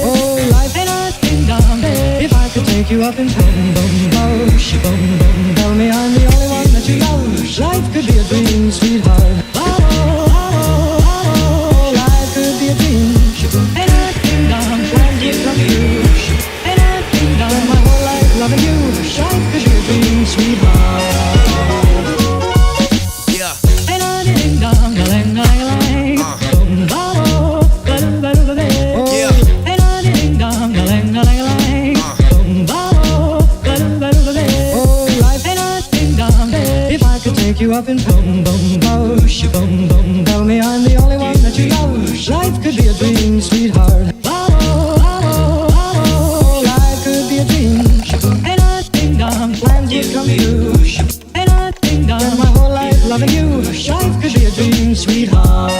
Oh, life ain't a ding dong. If I could take you up in boom boom boom, boom boom, tell me I'm the only one that you love. Life could be a dream, sweetheart. Life could be a dream. Ain't a ding dong, plans will come true. Ain't a ding dong, my whole life loving you. Life could be a dream, sweetheart. Yeah. Ain't a ding dong, a lang a lang a lang. Boom boom, Yeah. ain't a ding dong, a lang a lang a lang. Boom oh, life ain't a ding dong. If I could take you up in boom boom boom boom, tell me I'm the only one that you love. Life could be a dream, sweetheart. Life could be a dream. Ain't a ding dong, plans will come true. Ain't a ding dong, my whole life loving you. Life could be a dream, sweetheart.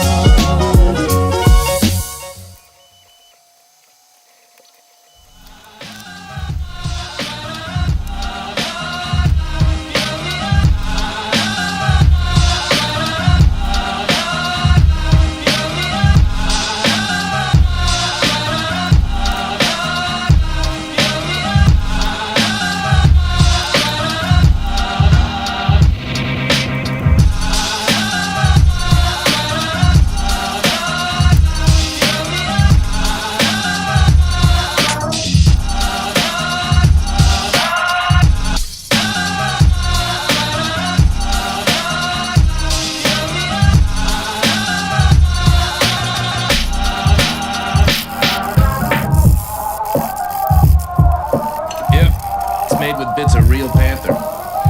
Made with bits of real panther,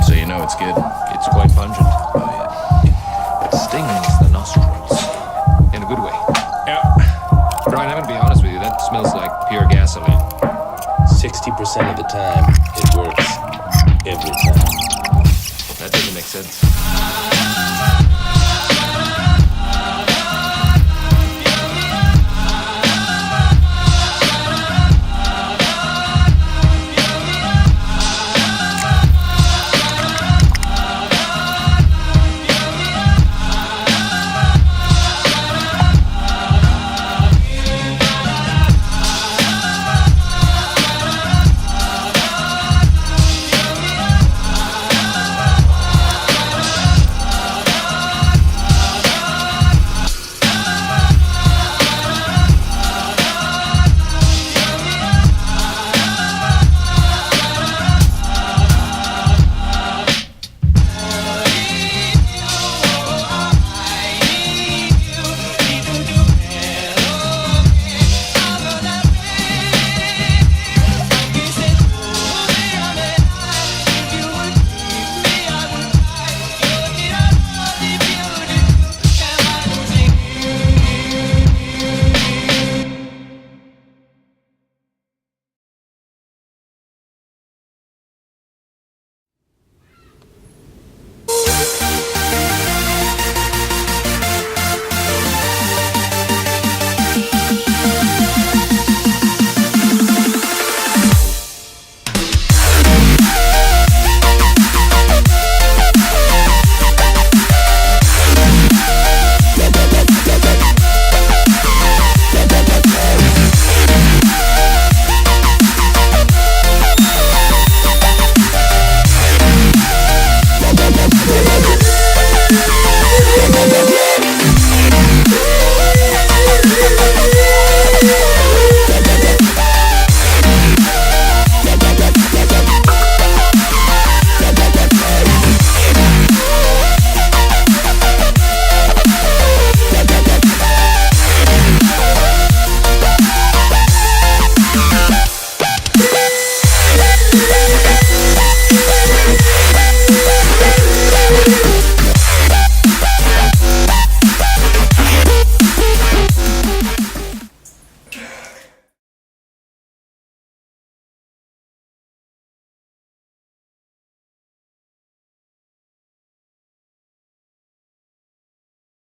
so you know it's good. It's quite pungent. Oh, yeah. It stings the nostrils. In a good way. Yeah. Brian, I'm gonna be honest with you, that smells like pure gasoline. 60% of the time, it works. Every time. That doesn't make sense.